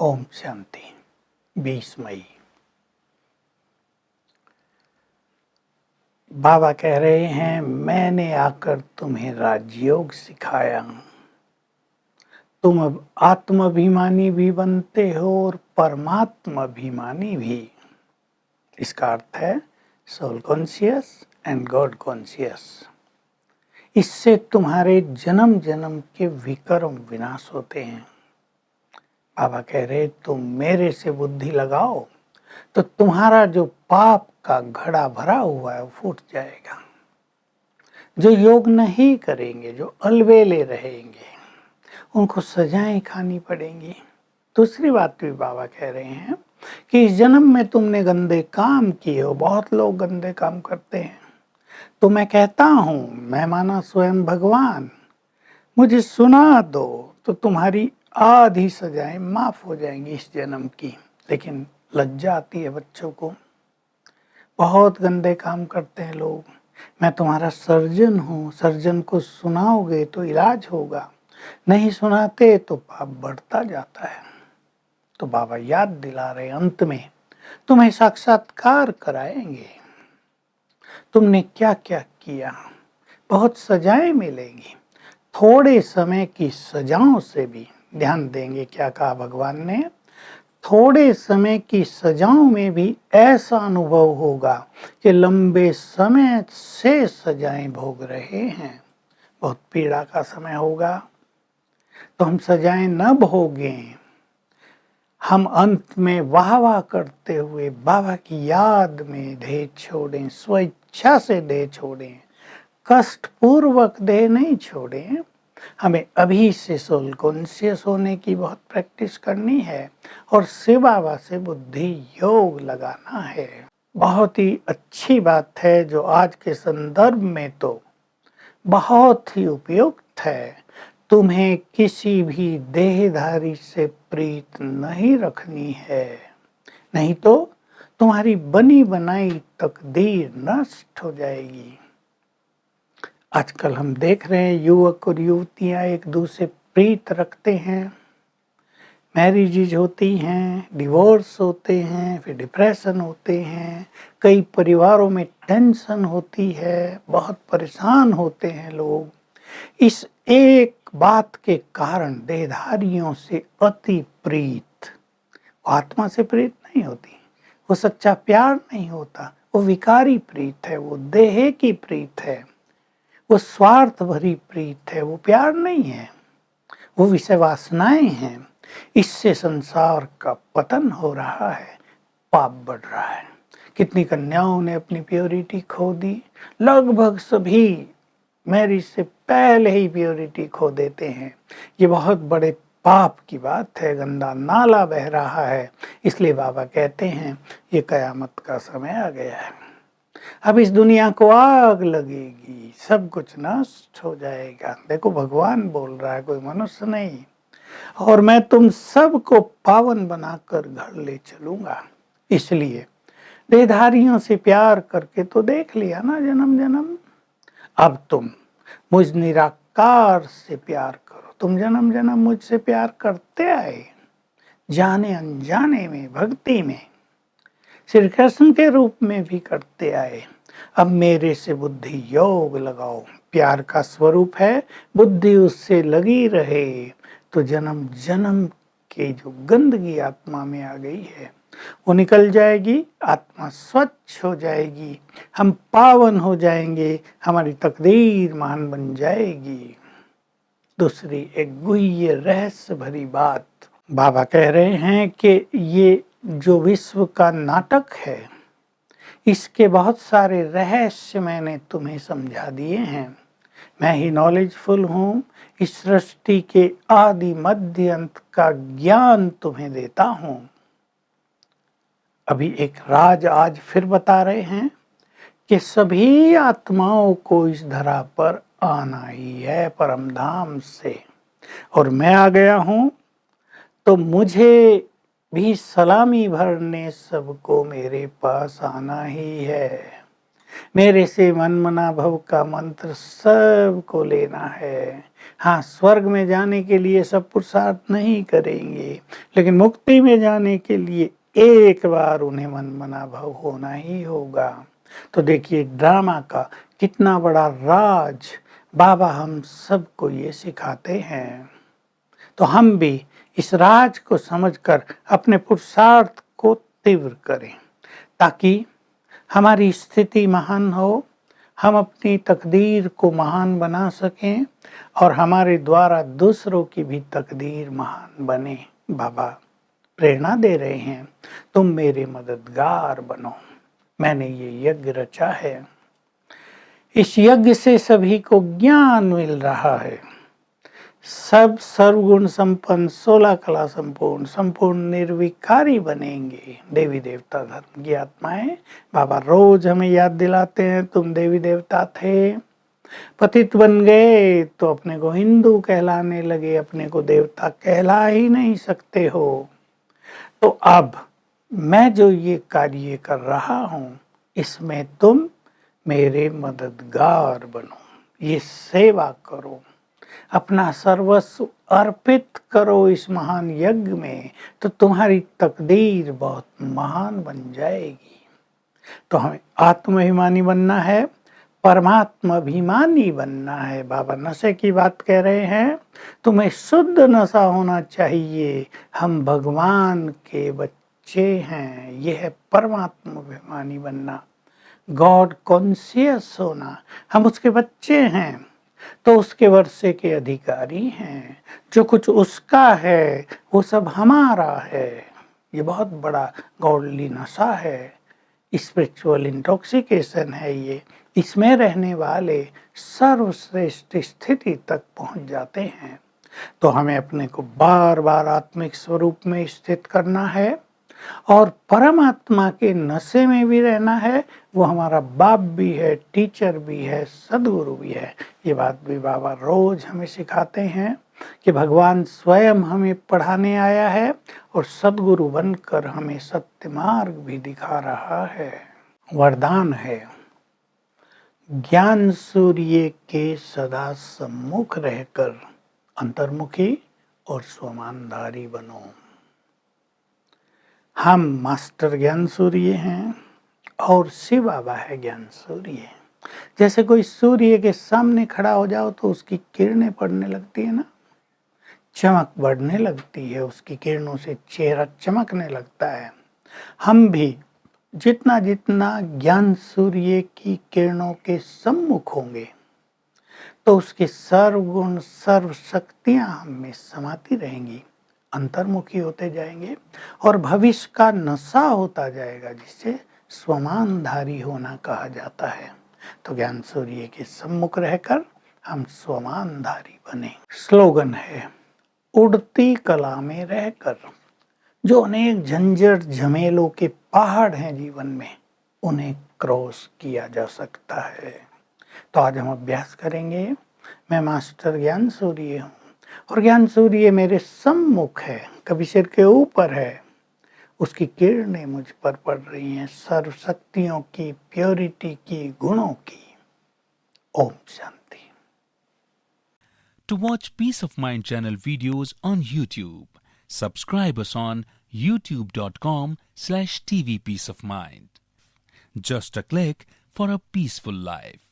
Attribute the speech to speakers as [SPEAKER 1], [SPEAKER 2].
[SPEAKER 1] ओम शांति। 20 मई। बाबा कह रहे हैं, मैंने आकर तुम्हें राजयोग सिखाया। तुम अब आत्माभिमानी भी बनते हो और परमात्मा अभिमानी भी। इसका अर्थ है soul conscious and God conscious. इससे तुम्हारे जन्म जन्म के विकर्म विनाश होते हैं। बाबा कह रहे, तुम मेरे से बुद्धि लगाओ तो तुम्हारा जो पाप का घड़ा भरा हुआ है वो फूट जाएगा। जो योग नहीं करेंगे, जो अलवेले रहेंगे, उनको सजाएं खानी पड़ेंगी। दूसरी बात भी बाबा कह रहे हैं कि इस जन्म में तुमने गंदे काम किए हो। बहुत लोग गंदे काम करते हैं, तो मैं कहता हूं, मैं माना स्वयं भगवान, मुझे सुना दो तो तुम्हारी आधी सजाएं माफ हो जाएंगी इस जन्म की। लेकिन लज्जा आती है बच्चों को, बहुत गंदे काम करते हैं लोग। मैं तुम्हारा सर्जन हूँ, सर्जन को सुनाओगे तो इलाज होगा, नहीं सुनाते तो पाप बढ़ता जाता है। तो बाबा याद दिला रहे, अंत में तुम्हें साक्षात्कार कराएंगे। तुमने क्या क्या किया, बहुत सजाएं मिलेंगी। थोड़े समय की सजाओं से भी ध्यान देंगे। क्या कहा भगवान ने? थोड़े समय की सजाओं में भी ऐसा अनुभव होगा कि लंबे समय से सजाएं भोग रहे हैं। बहुत पीड़ा का समय होगा, तो हम सजाएं न भोगें। हम अंत में वाह वाह करते हुए बाबा की याद में देह छोड़ें, स्वेच्छा से देह छोड़ें, कष्ट पूर्वक देह नहीं छोड़ें। हमें अभी से सोल कॉन्शियस होने की बहुत प्रैक्टिस करनी है और शिव बाबा से बुद्धि योग लगाना है। बहुत ही अच्छी बात है जो आज के संदर्भ में तो बहुत ही उपयुक्त है। तुम्हें किसी भी देहधारी से प्रीत नहीं रखनी है, नहीं तो तुम्हारी बनी बनाई तकदीर नष्ट हो जाएगी। आजकल हम देख रहे हैं युवक और युवतियां एक दूसरे प्रीत रखते हैं, मैरिजेज होती हैं, डिवोर्स होते हैं, फिर डिप्रेशन होते हैं, कई परिवारों में टेंशन होती है, बहुत परेशान होते हैं लोग। इस एक बात के कारण देहधारियों से अति प्रीत। आत्मा से प्रीत नहीं होती, वो सच्चा प्यार नहीं होता, वो विकारी प्रीत है, वो देह की प्रीत है, वो स्वार्थ भरी प्रीत है, वो प्यार नहीं है, वो विषय वासनाएं हैं। इससे संसार का पतन हो रहा है, पाप बढ़ रहा है। कितनी कन्याओं ने अपनी प्योरिटी खो दी। लगभग सभी मैरिज से पहले ही प्योरिटी खो देते हैं। ये बहुत बड़े पाप की बात है, गंदा नाला बह रहा है। इसलिए बाबा कहते हैं ये कयामत का समय आ गया है। अब इस दुनिया को आग लगेगी, सब कुछ नष्ट हो जाएगा। देखो भगवान बोल रहा है, कोई मनुष्य नहीं। और मैं तुम सबको पावन बनाकर घर ले चलूंगा। इसलिए देहधारियों से प्यार करके तो देख लिया ना जन्म जन्म। अब तुम मुझ निराकार से प्यार करो। तुम जन्म जन्म मुझसे प्यार करते आए, जाने अनजाने में, भक्ति में, श्री कृष्ण के रूप में भी करते आए। अब मेरे से बुद्धि योग लगाओ। प्यार का स्वरूप है बुद्धि उससे लगी रहे, तो जन्म जन्म के जो गंदगी आत्मा में आ गई है वो निकल जाएगी, आत्मा स्वच्छ हो जाएगी, हम पावन हो जाएंगे, हमारी तकदीर महान बन जाएगी। दूसरी एक गुह्य रहस्य भरी बात बाबा कह रहे हैं कि ये जो विश्व का नाटक है, इसके बहुत सारे रहस्य मैंने तुम्हें समझा दिए हैं। मैं ही नॉलेजफुल हूँ। इस सृष्टि के आदि मध्य अंत का ज्ञान तुम्हें देता हूँ। अभी एक राज आज फिर बता रहे हैं कि सभी आत्माओं को इस धरा पर आना ही है परम धाम से, और मैं आ गया हूँ तो मुझे भी सलामी भरने सबको मेरे पास आना ही है। मेरे से मन मना भव का मंत्र सबको लेना है। हाँ, स्वर्ग में जाने के लिए सब पुरुषार्थ नहीं करेंगे, लेकिन मुक्ति में जाने के लिए एक बार उन्हें मन मना भव होना ही होगा। तो देखिए ड्रामा का कितना बड़ा राज बाबा हम सबको ये सिखाते हैं। तो हम भी इस राज को समझकर अपने पुरुषार्थ को तीव्र करें, ताकि हमारी स्थिति महान हो, हम अपनी तकदीर को महान बना सकें और हमारे द्वारा दूसरों की भी तकदीर महान बने। बाबा प्रेरणा दे रहे हैं, तुम मेरे मददगार बनो। मैंने ये यज्ञ रचा है, इस यज्ञ से सभी को ज्ञान मिल रहा है। सब सर्वगुण संपन्न, 16 कला संपूर्ण, संपूर्ण निर्विकारी बनेंगे देवी देवता धर्म की आत्माएं। बाबा रोज हमें याद दिलाते हैं, तुम देवी देवता थे, पतित बन गए तो अपने को हिंदू कहलाने लगे, अपने को देवता कहला ही नहीं सकते हो। तो अब मैं जो ये कार्य कर रहा हूँ, इसमें तुम मेरे मददगार बनो, ये सेवा करो, अपना सर्वस्व अर्पित करो इस महान यज्ञ में, तो तुम्हारी तकदीर बहुत महान बन जाएगी। तो हमें आत्माभिमानी बनना है, परमात्मा अभिमानी बनना है। बाबा नशे की बात कह रहे हैं, तुम्हें शुद्ध नशा होना चाहिए। हम भगवान के बच्चे हैं, यह है परमात्मा अभिमानी बनना, गॉड कॉन्शियस होना। हम उसके बच्चे हैं तो उसके वर्षे के अधिकारी हैं। जो कुछ उसका है वो सब हमारा है। ये बहुत बड़ा गॉडली नशा है, स्पिरिचुअल इंटॉक्सिकेशन है ये। इसमें रहने वाले सर्वश्रेष्ठ स्थिति तक पहुंच जाते हैं। तो हमें अपने को बार बार आत्मिक स्वरूप में स्थित करना है और परमात्मा के नशे में भी रहना है। वो हमारा बाप भी है, टीचर भी है, सदगुरु भी है। ये बात भी बाबा रोज हमें सिखाते हैं कि भगवान स्वयं हमें पढ़ाने आया है और सदगुरु बनकर हमें सत्य मार्ग भी दिखा रहा है। वरदान है, ज्ञान सूर्य के सदा सम्मुख रहकर अंतर्मुखी और स्वमानधारी बनो। हम मास्टर ज्ञान सूर्य हैं और शिव बाबा है ज्ञान सूर्य। जैसे कोई सूर्य के सामने खड़ा हो जाओ तो उसकी किरणें पड़ने लगती है ना, चमक बढ़ने लगती है, उसकी किरणों से चेहरा चमकने लगता है। हम भी जितना जितना ज्ञान सूर्य की किरणों के सम्मुख होंगे तो उसके सर्वगुण सर्व शक्तियां हम में समाती रहेंगी, अंतर्मुखी होते जाएंगे और भविष्य का नशा होता जाएगा, जिससे स्वमानधारी होना कहा जाता है। तो ज्ञान सूर्य के सम्मुख रहकर हम स्वमानधारी बने। स्लोगन है, उड़ती कला में रहकर। जो अनेक झंझट झमेलों के पहाड़ हैं जीवन में, उन्हें क्रॉस किया जा सकता है। तो आज हम अभ्यास करेंगे। मैं मास्टर ज्ञान सूर्य हूँ और ज्ञान सूर्य मेरे सम्मुख है, कभी सिर के ऊपर है, उसकी किरणें मुझ पर पड़ रही हैं, सर्व शक्तियों की, प्योरिटी की, गुणों की। Om Shanti.
[SPEAKER 2] To watch Peace of Mind channel videos on YouTube, subscribe us on youtube.com/tvpeaceofmind. Just a click for a peaceful life.